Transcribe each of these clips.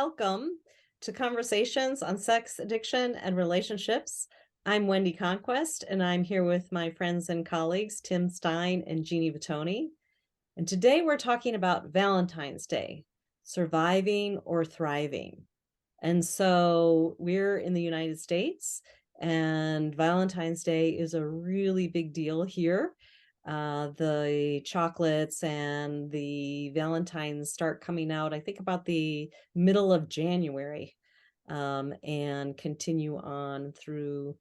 welcome to Conversations on Sex, Addiction, and Relationships. I'm Wendy Conquest, and I'm here with my friends and colleagues, Tim Stein and Jeannie Vitoni. And today we're talking about Valentine's Day, surviving or thriving. And so we're in the United States, and Valentine's Day is a really big deal here. The chocolates and the Valentines start coming out, I think, about the middle of January, and continue on through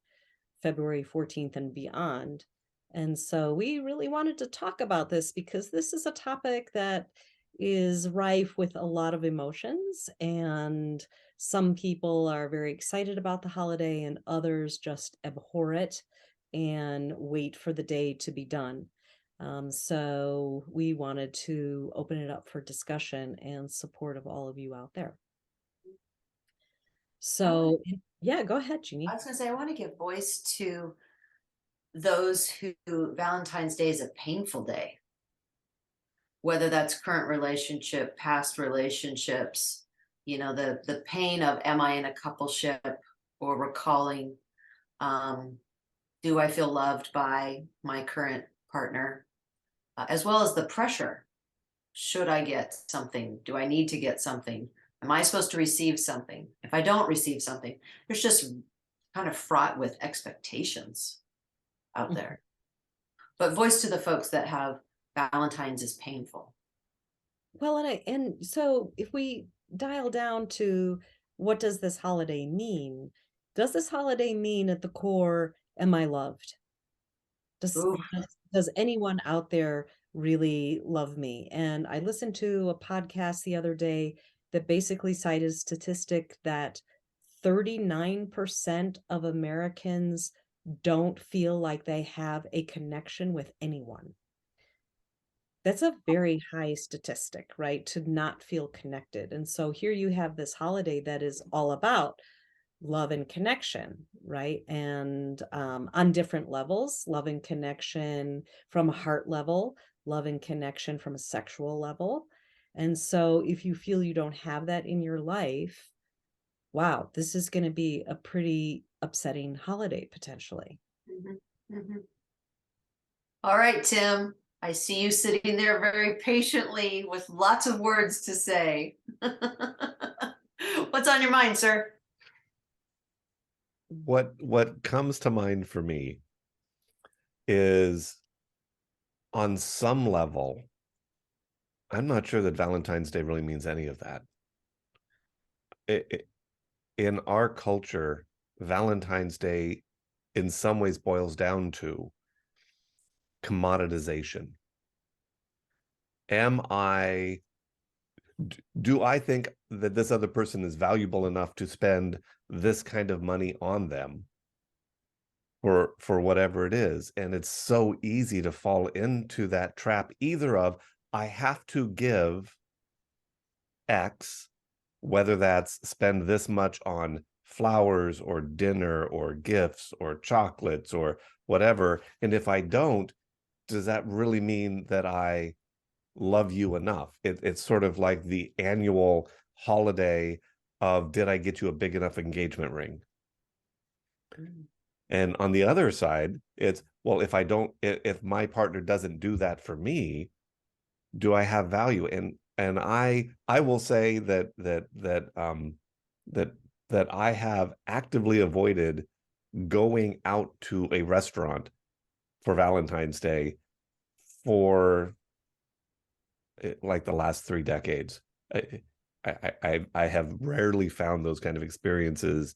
February 14th and beyond. And so we really wanted to talk about this because this is a topic that is rife with a lot of emotions, and some people are very excited about the holiday and others just abhor it and wait for the day to be done. So we wanted to open it up for discussion and support of all of you out there. So yeah, go ahead, I Jeannie. was going to say, I want to give voice to those who Valentine's Day is a painful day, whether that's current relationship, past relationships, the pain of, am I in a coupleship, or recalling, do I feel loved by my current partner, as well as the pressure. Should I get something? Do I need to get something? Am I supposed to receive something? If I don't receive something, there's just kind of fraught with expectations out there. But voice to the folks that have Valentine's is painful. Well, and so if we dial down to what does this holiday mean? Does this holiday mean at the core, am I loved? Does Ooh, does anyone out there really love me? And I listened to a podcast the other day that basically cited a statistic that 39% of Americans don't feel like they have a connection with anyone. That's a very high statistic, right? To not feel connected. And so here you have this holiday that is all about love and connection, right? And on different levels, love and connection from a heart level, love and connection from a sexual level. And so if you feel you don't have that in your life, wow, this is going to be a pretty upsetting holiday potentially. mhm, mhm. All right, Tim. I see you sitting there very patiently with lots of words to say. What's on your mind, sir? What comes to mind for me is, on some level, I'm not sure that Valentine's Day really means any of that. In our culture, Valentine's Day in some ways boils down to commoditization. Do I think that this other person is valuable enough to spend this kind of money on them for whatever it is? And it's so easy to fall into that trap, either of, I have to give X, whether that's spend this much on flowers or dinner or gifts or chocolates or whatever. And if I don't, does that really mean that I love you enough? It's sort of like the annual holiday of, did I get you a big enough engagement ring? And on the other side, it's, well, if my partner doesn't do that for me, do I have value? And I will say that I have actively avoided going out to a restaurant for Valentine's Day for like the last 3 decades. I have rarely found those kind of experiences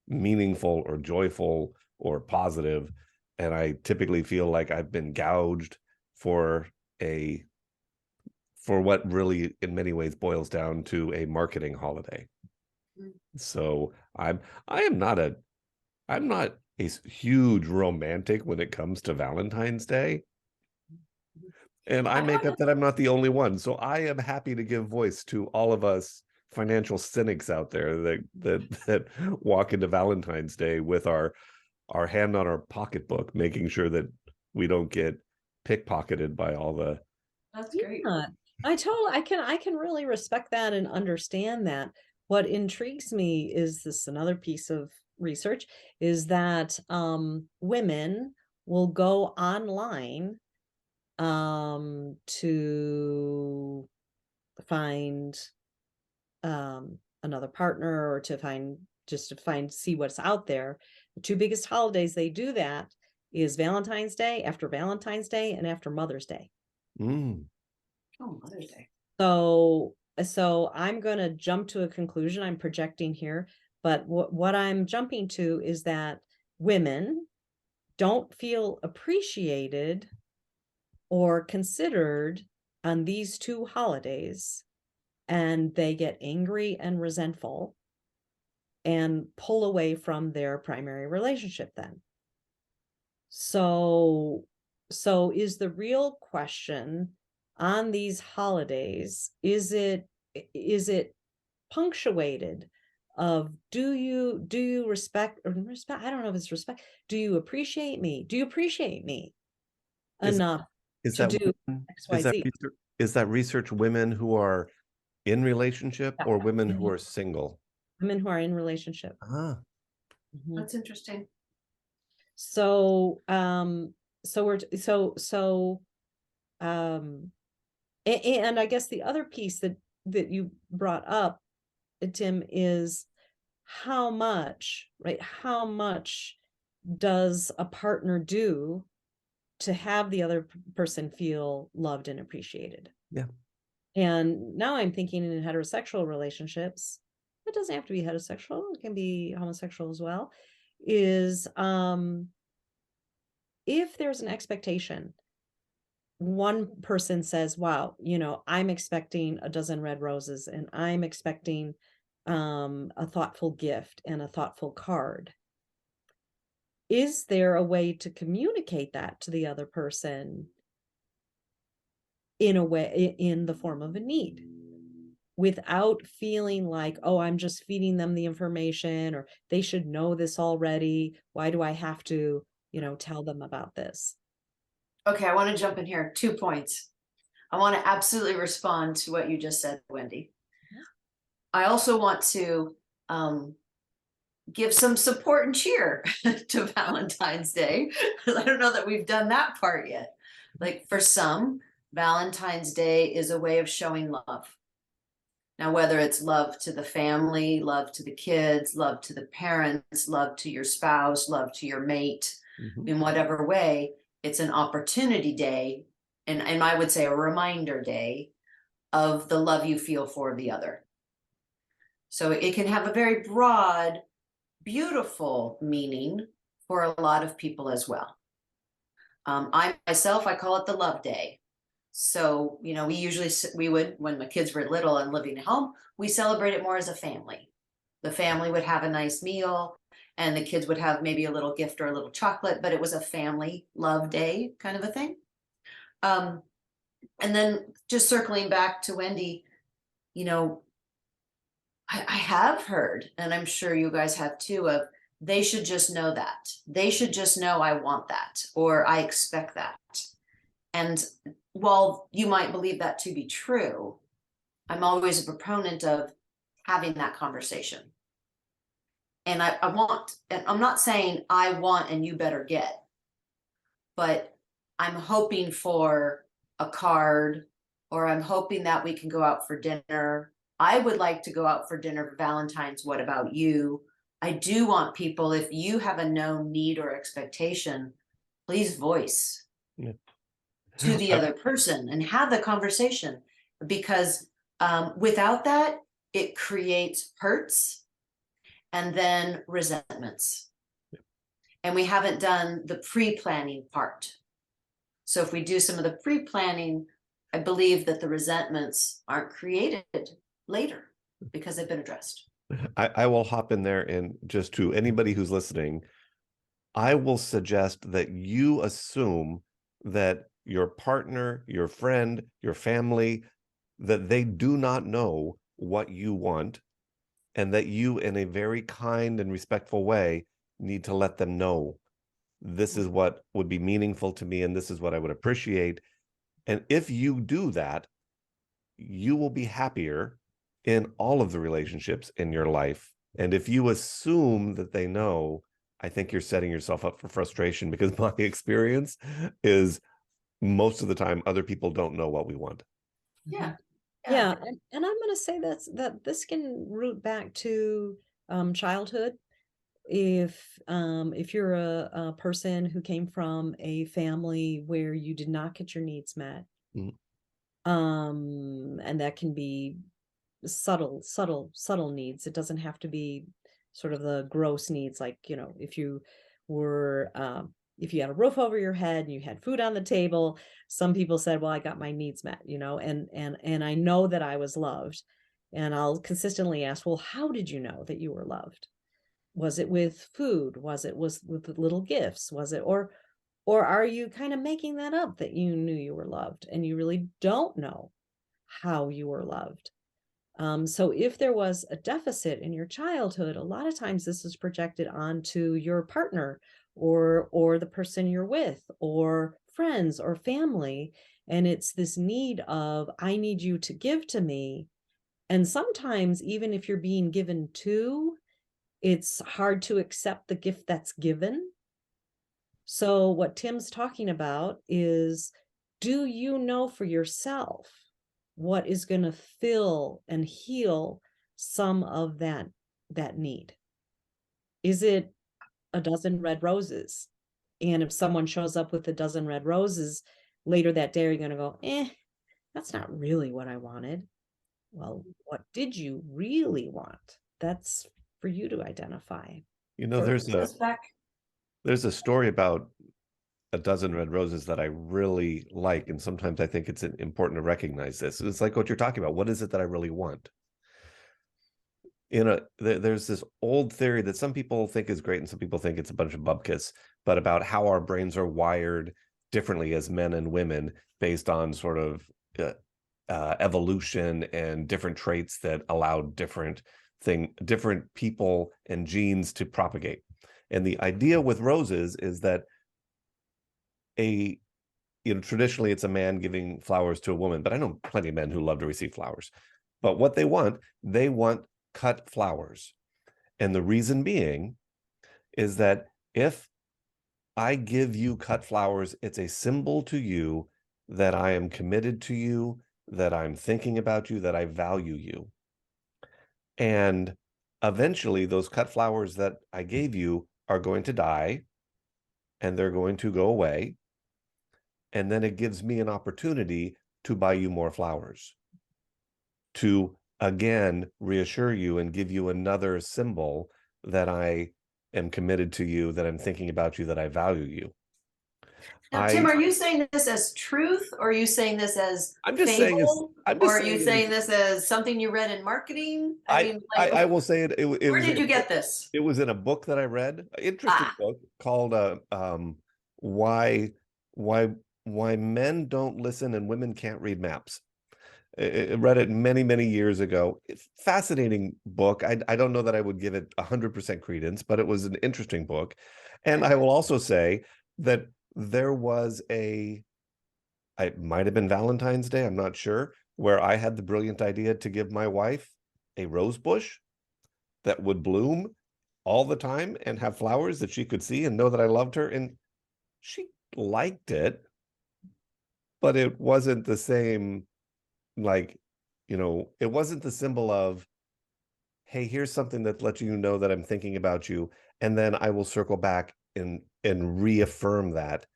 meaningful or joyful or positive, and I typically feel like I've been gouged for what really in many ways boils down to a marketing holiday. So I'm not a huge romantic when it comes to Valentine's Day. And I make up that I'm not the only one. So I am happy to give voice to all of us financial cynics out there that walk into Valentine's Day with our hand on our pocketbook, making sure that we don't get pickpocketed by all the. That's great. Yeah, I can really respect that and understand that. what intrigues me is this another piece of research is that women will go online to find another partner or to find just to find see what's out there. The two biggest holidays they do that is Valentine's Day, after Valentine's Day, and after Mother's Day. Mm. Oh, Mother's Day. So I'm going to jump to a conclusion. I'm projecting here, but what I'm jumping to is that women don't feel appreciated or considered on these two holidays, and they get angry and resentful and pull away from their primary relationship then. So is the real question on these holidays, is it punctuated of do you respect I don't know if it's respect, do you appreciate me, Is enough is to that do XYZ? is that research women who are in relationship Yeah. or women who Mhm. are single? Women who are in relationship. Ah, Mhm. That's interesting. So so we're so and I guess the other piece that you brought up, Tim, is how much, right? How much does a partner do to have the other person feel loved and appreciated? yeah. And now I'm thinking in heterosexual relationships, it doesn't have to be heterosexual, it can be homosexual as well, is if there's an expectation, one person says, wow, I'm expecting a dozen red roses and I'm expecting a thoughtful gift and a thoughtful card. Is there a way to communicate that to the other person in a way, in the form of a need, without feeling like, oh, I'm just feeding them the information or they should know this already. Why do I have to, tell them about this? Okay, I want to jump in here. 2 points. I want to absolutely respond to what you just said, Wendy. I also want to give some support and cheer to Valentine's Day, because I don't know that we've done that part yet. Like for some, Valentine's Day is a way of showing love. Now, whether it's love to the family, love to the kids, love to the parents, love to your spouse, love to your mate, Mhm. in whatever way, it's an opportunity day. And I would say a reminder day of the love you feel for the other. So it can have a very broad, beautiful meaning for a lot of people as well. I myself, I call it the love day. So, we would, when my kids were little and living at home, we celebrate it more as a family. The family would have a nice meal and the kids would have maybe a little gift or a little chocolate, but it was a family love day kind of a thing. And then just circling back to Wendy, you know, I have heard, and I'm sure you guys have too, of they should just know that. They should just know I want that or I expect that. And while you might believe that to be true, I'm always a proponent of having that conversation. And I want, and I'm not saying I want and you better get, but I'm hoping for a card, or I'm hoping that we can go out for dinner. I would like to go out for dinner for Valentine's. What about you? I do want people, if you have a known need or expectation, please voice Yeah. to the other person and have the conversation, because without that, it creates hurts and then resentments. Yeah. And we haven't done the pre-planning part. So if we do some of the pre-planning, I believe that the resentments aren't created later because they've been addressed. I will hop in there, and just to anybody who's listening, I will suggest that you assume that your partner, your friend, your family, that they do not know what you want, and that you, in a very kind and respectful way, need to let them know this is what would be meaningful to me and this is what I would appreciate. And if you do that, you will be happier in all of the relationships in your life. And if you assume that they know, I think you're setting yourself up for frustration, because my experience is most of the time other people don't know what we want. Yeah. Yeah, and I'm going to say that this can root back to childhood. If you're a person who came from a family where you did not get your needs met, Mhm. and that can be subtle needs. It doesn't have to be sort of the gross needs, like, you know, if you were if you had a roof over your head and you had food on the table, some people said, well, I got my needs met, you know, and I know that I was loved. And I'll consistently ask, well, how did you know that you were loved? Was it with food? Was with little gifts? Was it, or are you kind of making that up, that you knew you were loved and you really don't know how you were loved? So if there was a deficit in your childhood, a lot of times this is projected onto your partner, or the person you're with, or friends or family. And it's this need of, I need you to give to me. And sometimes even if you're being given to, it's hard to accept the gift that's given. So what Tim's talking about is, do you know for yourself what is going to fill and heal some of that need? Is it a dozen red roses? And if someone shows up with a dozen red roses later that day, you're going to go, that's not really what I wanted. Well, what did you really want? That's for you to identify. You know, So this goes back. there's a story about a dozen red roses that I really like, and sometimes I think it's important to recognize this. It's like what you're talking about. What is it that I really want? There's this old theory that some people think is great and some people think it's a bunch of bupkis, but about how our brains are wired differently as men and women based on sort of evolution and different traits that allow different people and genes to propagate. And the idea with roses is that traditionally it's a man giving flowers to a woman, but I know plenty of men who love to receive flowers. But what they want cut flowers. And the reason being is that if I give you cut flowers, it's a symbol to you that I am committed to you, that I'm thinking about you, that I value you. And eventually those cut flowers that I gave you are going to die and they're going to go away. And then it gives me an opportunity to buy you more flowers, to again reassure you and give you another symbol that I am committed to you, that I'm thinking about you, that I value you. Now, Tim, are you saying this as truth, or are you saying this as fable, or are you saying this as something you read in marketing? I mean, like, I will say it. Where did you get this? It was in a book that I read, an interesting book called why why men don't listen and women can't read maps. I read it many years ago. It's a fascinating book. I don't know that I would give it 100% credence, but it was an interesting book. And I will also say that there was it might have been Valentine's Day, I'm not sure, where I had the brilliant idea to give my wife a rose bush that would bloom all the time and have flowers that she could see and know that I loved her. And she liked it, but it wasn't the same, like, it wasn't the symbol of, hey, here's something that lets you know that I'm thinking about you. And then I will circle back and reaffirm that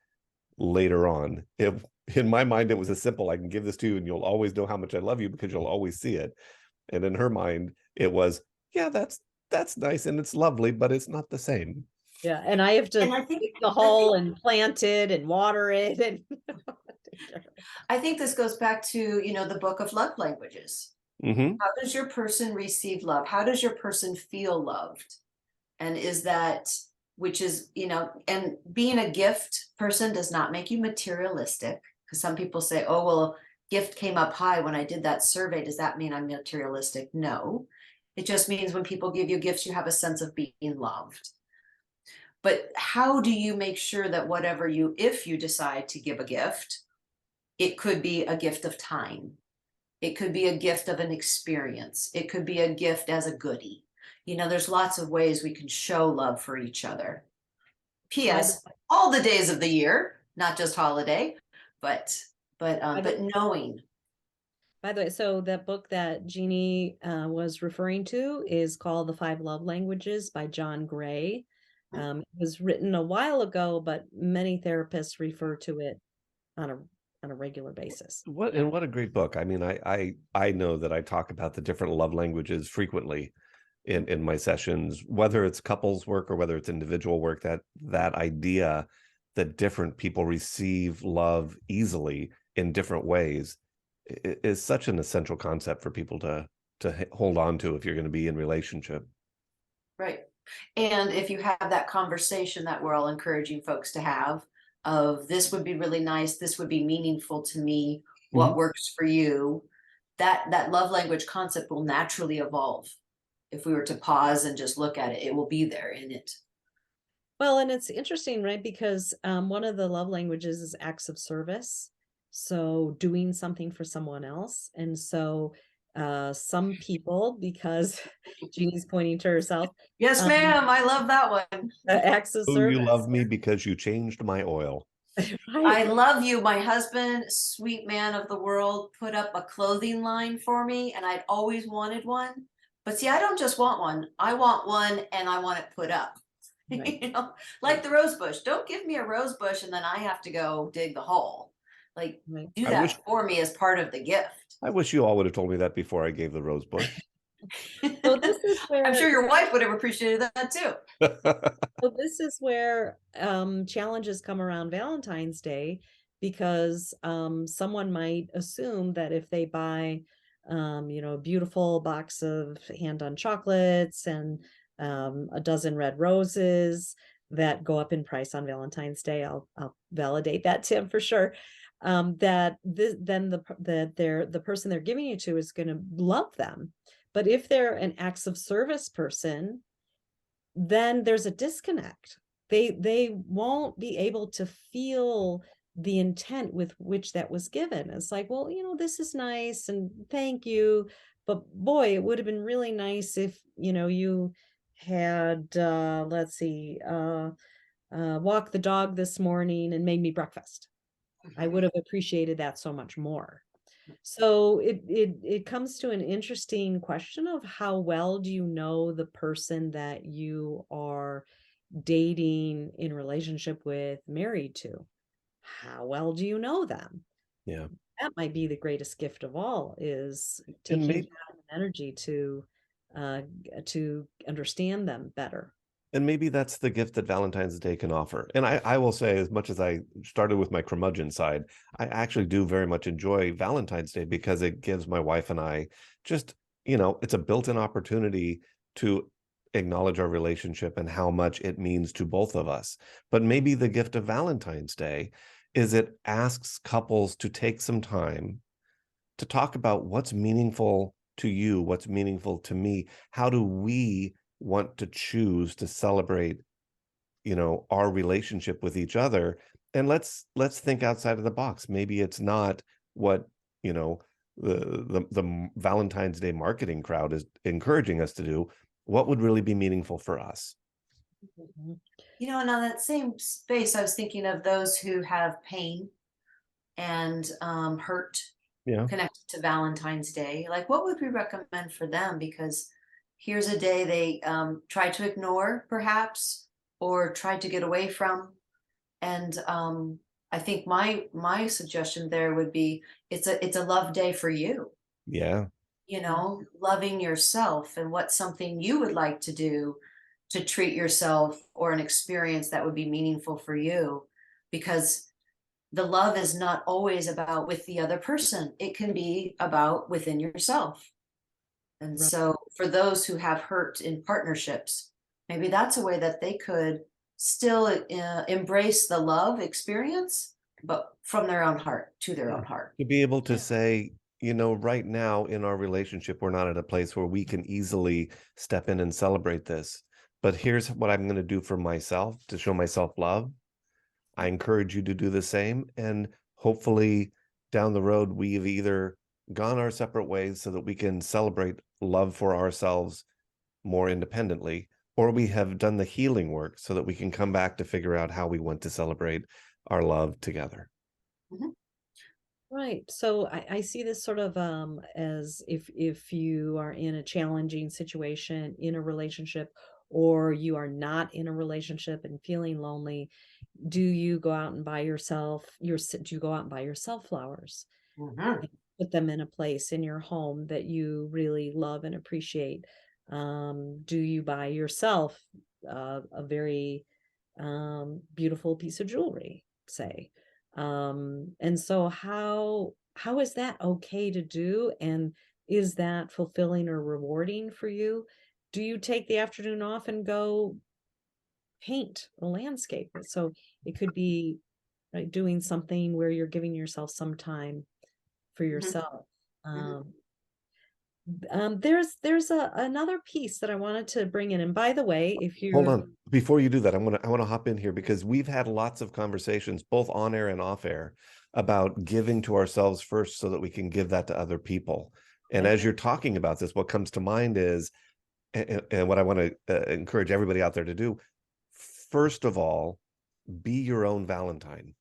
later on. In my mind, it was as simple, I can give this to you and you'll always know how much I love you because you'll always see it. And in her mind, it was, yeah, that's nice and it's lovely, but it's not the same. Yeah, and I have to dig the hole and plant it and water it. And I think this goes back to, the book of love languages. Mm-hmm. How does your person receive love? How does your person feel loved? And is that, which is, and being a gift person does not make you materialistic. Because some people say, oh, well, gift came up high when I did that survey. Does that mean I'm materialistic? No. It just means when people give you gifts, you have a sense of being loved. But how do you make sure that if you decide to give a gift, it could be a gift of time. It could be a gift of an experience. It could be a gift as a goodie. You know, there's lots of ways we can show love for each other. By the P.S. All the days of the year, not just holiday, but by the but knowing. By the way, so that book that Jeannie was referring to is called The Five Love Languages by John Gray. It was written a while ago, but many therapists refer to it on a regular basis. What a great book. I mean, I know that I talk about the different love languages frequently in my sessions, whether it's couples work or whether it's individual work, that idea that different people receive love easily in different ways is such an essential concept for people to hold on to if you're going to be in relationship. Right. And if you have that conversation that we're all encouraging folks to have of this would be really nice, this would be meaningful to me, what works for you, that love language concept will naturally evolve. If we were to pause and just look at it, it will be there in it. Well, and it's interesting, right? Because one of the love languages is acts of service. So doing something for someone else. And so some people, because Jeannie's pointing to herself, Yes, um, ma'am. I love that one. acts of Oh, you love service. me because you changed my oil. I Right. love you. My husband, sweet man of the world, put up a clothing line for me, and I'd always wanted one. But see, I don't just want one. I want one and I want it put up. Right. You know, like the rose bush. Don't give me a rose bush and then I have to go dig the hole. Like, Right. do I wish that for me as part of the gift. I wish you all would have told me that before I gave the rose bush. So this is I'm sure where your wife would have appreciated that too. So this is where challenges come around Valentine's Day because someone might assume that if they buy, a beautiful box of hand-done chocolates and a dozen red roses that go up in price on Valentine's Day, I'll validate that, Tim, for sure. That then the person they're giving you to is going to love them. But if they're an acts of service person, then there's a disconnect. They won't be able to feel the intent with which that was given. It's like, well, this is nice and thank you, but boy, it would have been really nice if, you had let's see, walk the dog this morning and made me breakfast. I would have appreciated that so much more. So it comes to an interesting question of how well do you know the person that you are dating, in relationship with, married to? How well do you know them? Yeah. That might be the greatest gift of all, is And taking maybe time and energy uh to understand them better. that's the gift that Valentine's Day can offer. And I will say, as much as I started with my curmudgeon side, I actually do very much enjoy Valentine's Day because it gives my wife and I just, it's a built-in opportunity to acknowledge our relationship and how much it means to both of us. But maybe the gift of Valentine's Day is it asks couples to take some time to talk about what's meaningful to you, what's meaningful to me. How do we want to choose to celebrate, our relationship with each other? And let's think outside of the box. Maybe it's not what, the Valentine's Day marketing crowd is encouraging us to do. What would really be meaningful for us? Mhm. You know, and on that same space, I was thinking of those who have pain and hurt Yeah. connected to Valentine's Day. Like, what would we recommend for them? Because here's a day they try to ignore, perhaps, or try to get away from. And I think my suggestion there would be it's a love day for you. Yeah. You know, loving yourself and what's something you would like to do to treat yourself or an experience that would be meaningful for you, because the love is not always about with the other person. It can be about within yourself. And Right. so for those who have hurt in partnerships, maybe that's a way that they could still embrace the love experience, but from their own heart to their Yeah. own heart. To be able to say, right now in our relationship, we're not at a place where we can easily step in and celebrate this. But here's what I'm going to do for myself to show myself love. I encourage you to do the same. And hopefully down the road, we've either, gone our separate ways so that we can celebrate love for ourselves more independently, or we have done the healing work so that we can come back to figure out how we want to celebrate our love together. Mhm. Right. So I see this sort of as if you are in a challenging situation in a relationship, or you are not in a relationship and feeling lonely, do you go out and buy yourself do you go out and buy yourself flowers Mhm. and put them in a place in your home that you really love and appreciate? Do you buy yourself a very beautiful piece of jewelry, say? And so how is that okay to do? And is that fulfilling or rewarding for you? Do you take the afternoon off and go paint a landscape? So it could be right, doing something where you're giving yourself some time for Mhm. yourself. Mhm. Um, there's another piece that I wanted to bring in. And by the way, if Hold you're on. Before you do that, I want to hop in here because we've had lots of conversations, both on air and off air, about giving to ourselves first so that we can give that to other people. And as you're talking about this, what comes to mind is, and what I want to encourage everybody out there to do, first of all, be your own Valentine.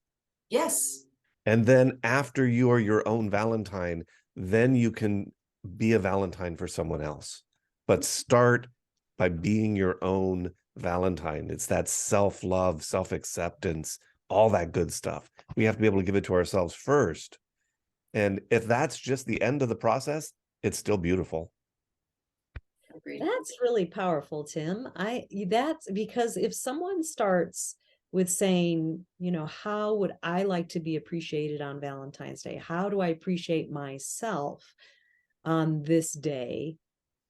Yes. And then after you are your own Valentine, then you can be a Valentine for someone else. But start by being your own Valentine. It's that self-love, self-acceptance, all that good stuff. We have to be able to give it to ourselves first. And if that's just the end of the process, it's still beautiful. Agreed. That's really powerful, Tim. That's because if someone starts with saying, how would I like to be appreciated on Valentine's Day? How do I appreciate myself on this day?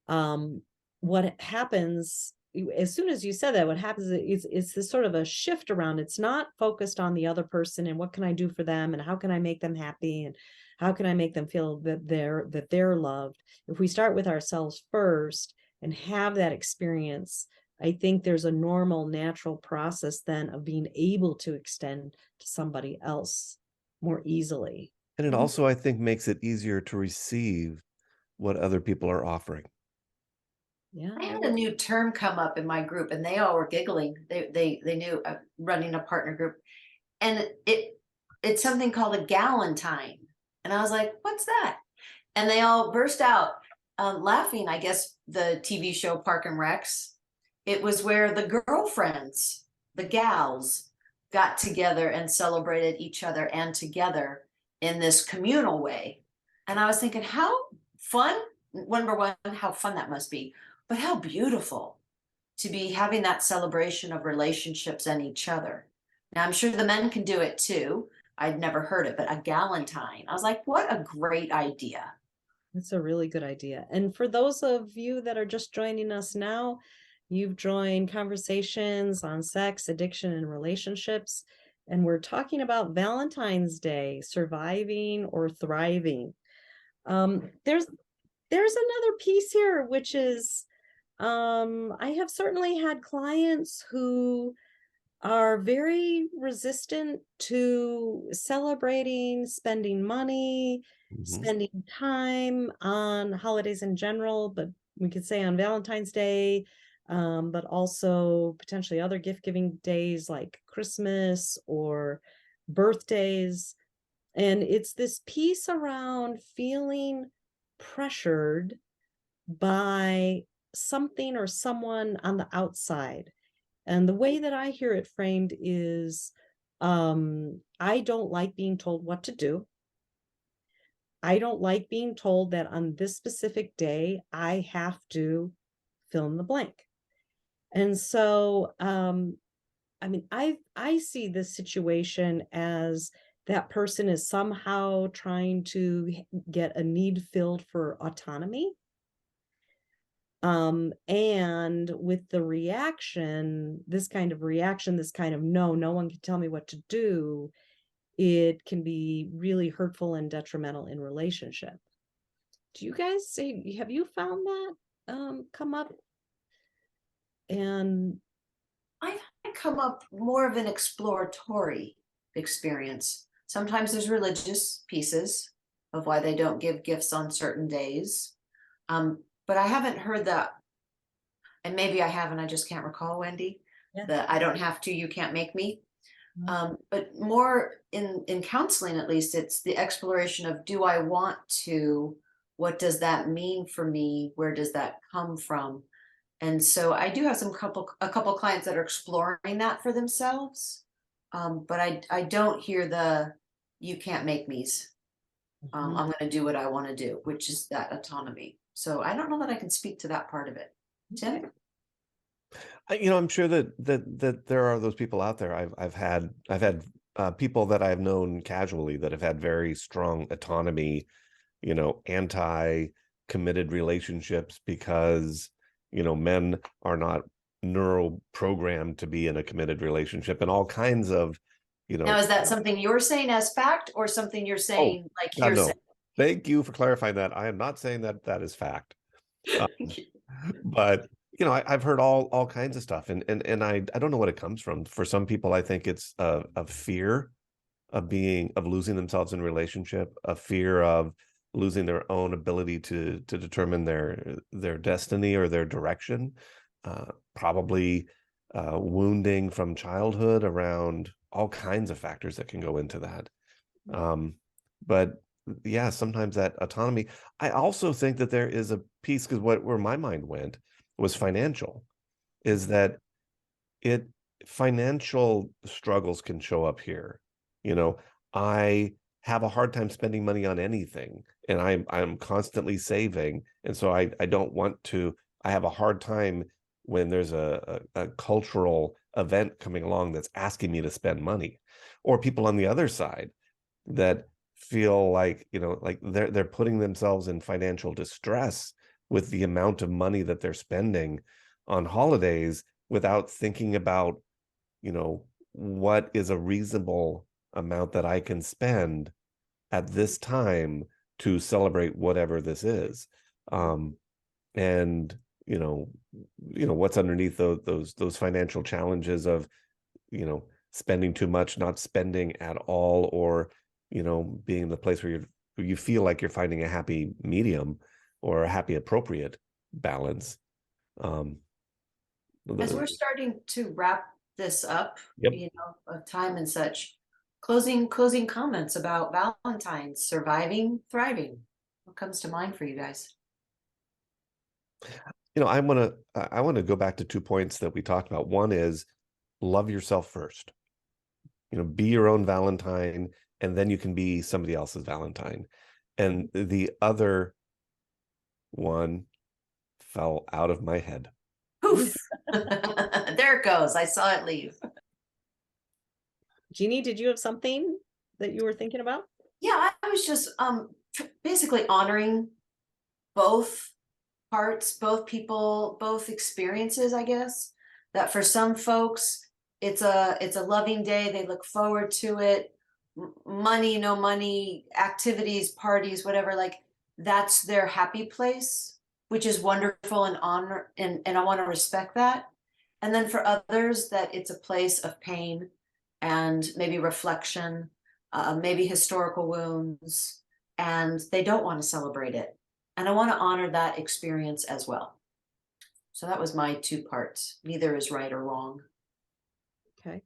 Um, what happens as soon as you said that, what happens is it's this sort of a shift around. It's not focused on the other person and what can I do for them and how can I make them happy and how can I make them feel that they're loved. If we start with ourselves first and have that experience, I think there's a normal, natural process then of being able to extend to somebody else more easily. And it Mhm. also, I think, makes it easier to receive what other people are offering. Yeah, I I had a would. new term come up in my group, and they all were giggling. They knew running a partner group, and it's something called a Galentine, and I was like, "What's that?" And they all burst out laughing. I guess the TV show Park and Recs. It was where the girlfriends, the gals, got together and celebrated each other and together in this communal way. And I was thinking, how fun, number one, how fun that must be, but how beautiful to be having that celebration of relationships and each other. Now, I'm sure the men can do it too. I'd never heard it, but a galentine. I was like, what a great idea. That's a really good idea. And for those of you that are just joining us now, you've joined Conversations on Sex, Addiction, and Relationships. And we're talking about Valentine's Day, surviving or thriving. There's another piece here, which is I have certainly had clients who are very resistant to celebrating, spending money, Mhm. spending time on holidays in general, but we could say on Valentine's Day, but also potentially other gift giving days like Christmas or birthdays. And it's this piece around feeling pressured by something or someone on the outside. And the way that I hear it framed is I don't like being told what to do. I don't like being told that on this specific day I have to fill in the blank. And so I mean I see this situation as that person is somehow trying to get a need filled for autonomy. And with the reaction, this kind of reaction, this kind of no one can tell me what to do, it can be really hurtful and detrimental in relationship. Do you guys say, have you found that come up? And I've had come up more of an exploratory experience. Sometimes there's religious pieces. of why they don't give gifts on certain days. But I haven't heard that, and maybe I haven't, I just can't recall, Wendy, Yeah. that I don't have to, you can't make me. Mhm. But more in counseling, at least, it's the exploration of, do I want to? What does that mean for me? Where does that come from? And so I do have a couple clients that are exploring that for themselves. But I don't hear the you can't make me's. Mhm. I'm going to do what I want to do, which is that autonomy. So I don't know that I can speak to that part of it. Okay. Tim? I'm sure that there are those people out there. I've had people that I've known casually that have had very strong autonomy, anti-committed relationships because, men are not neural programmed to be in a committed relationship, and all kinds of, Now, is that something you're saying as fact, or something you're oh, saying like God, hearsay? no. Thank you for clarifying that. I am not saying that that is fact. Um, but I've heard all kinds of stuff, and I don't know what it comes from. For some people, I think it's a fear of losing themselves in relationship, a fear of losing their own ability to determine their destiny or their direction, probably wounding from childhood around all kinds of factors that can go into that. um, but yeah, sometimes that autonomy. I also think that there is a piece, because where my mind went was financial, is that it financial struggles can show up here. I have a hard time spending money on anything, and I'm constantly saving, and so I don't want to. I have a hard time when there's a cultural event coming along that's asking me to spend money, or people on the other side that feel like, like they're putting themselves in financial distress with the amount of money that they're spending on holidays without thinking about, what is a reasonable amount that I can spend at this time to celebrate whatever this is. And what's underneath those financial challenges of, spending too much, not spending at all, or being in the place where you feel like you're finding a happy medium or a happy appropriate balance. um As we're the, starting to wrap this up, yep. of time and such, closing comments about Valentine's, surviving, thriving. What comes to mind for you guys? I want to go back to 2 points that we talked about. One is love yourself first. Be your own Valentine, and then you can be somebody else's Valentine. And the other one fell out of my head. Poof. There it goes. I saw it leave. Jeannie, did you have something that you were thinking about? Yeah, I was just basically honoring both parts, both people, both experiences, I guess. That for some folks, it's a loving day. They look forward to it. Money, no money, activities, parties, whatever, like that's their happy place, which is wonderful and honor, and I want to respect that. And then for others, that it's a place of pain and maybe reflection, maybe historical wounds, and they don't want to celebrate it. And I want to honor that experience as well. So that was my two parts. Neither is right or wrong. Okay.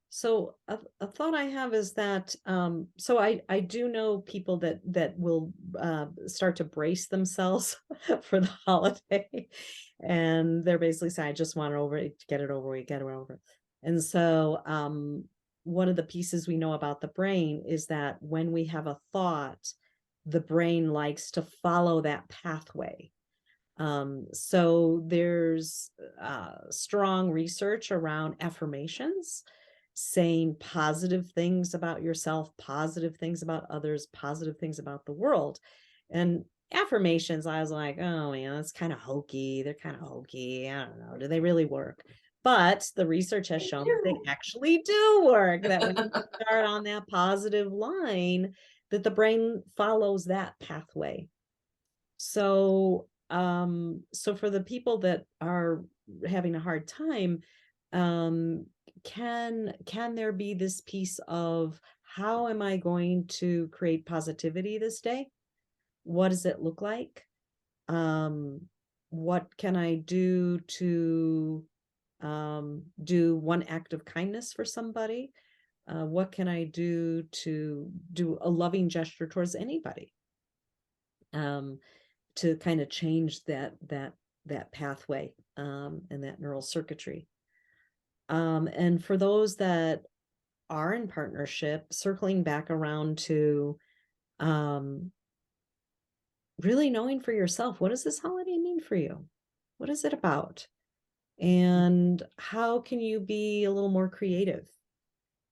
So a thought I have is that so I do know people that will start to brace themselves for the holiday, and they're basically saying, I just want it over, get it over, we get it over. And so one of the pieces we know about the brain is that when we have a thought, the brain likes to follow that pathway. So there's strong research around affirmations, saying positive things about yourself, positive things about others, positive things about the world. And affirmations, I was like, oh man, that's kind of hokey. They're kind of hokey. I don't know. Do they really work? But the research has shown that they actually do work, that when you start on that positive line, that the brain follows that pathway. So for the people that are having a hard time, um, can there be this piece of how am I going to create positivity this day? What does it look like? What can I do to do one act of kindness for somebody? What can I do to do a loving gesture towards anybody? To kind of change that pathway and that neural circuitry. And for those that are in partnership, circling back around to really knowing for yourself, what does this holiday mean for you? What is it about? And how can you be a little more creative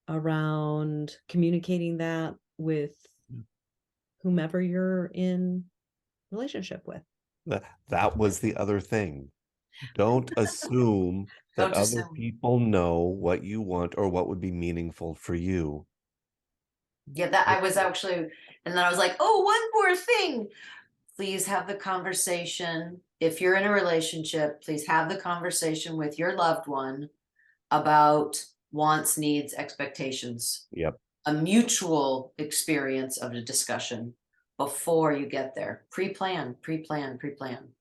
around communicating that with whomever you're in relationship with? That was the other thing. Don't assume that Don't other assume. people know what you want or what would be meaningful for you. Yeah, that I was actually, and then I was like, oh, one more thing. Please have the conversation. If you're in a relationship, please have the conversation with your loved one about wants, needs, expectations, Yep. a mutual experience of the discussion before you get there. Pre-plan, pre-plan, pre-plan.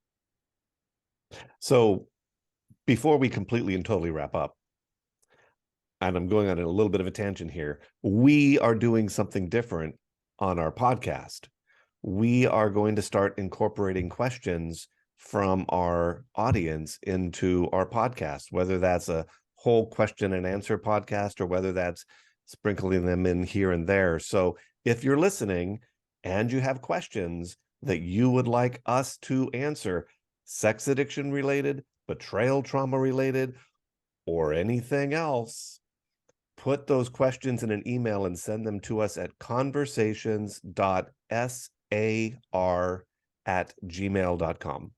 So before we completely and totally wrap up, and I'm going on a little bit of a tangent here, we are doing something different on our podcast. We are going to start incorporating questions from our audience into our podcast, whether that's a whole question and answer podcast or whether that's sprinkling them in here and there. So if you're listening and you have questions that you would like us to answer, sex addiction related, betrayal trauma related, or anything else, put those questions in an email and send them to us at conversations.sar@gmail.com.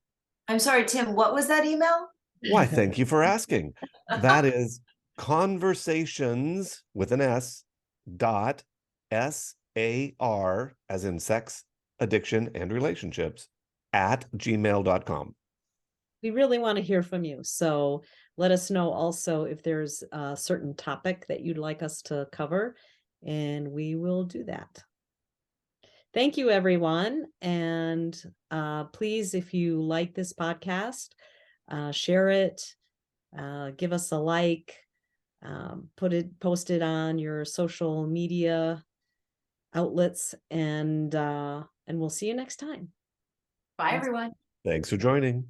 I'm sorry, Tim, what was that email? Why, thank you for asking. That is conversations with an S dot SAR, as in sex, addiction, and relationships, at gmail.com. We really want to hear from you. So let us know also if there's a certain topic that you'd like us to cover, and we will do that. Thank you, everyone. And please, if you like this podcast, share it, give us a like, post it on your social media outlets, and we'll see you next time. Bye, everyone. Thanks for joining.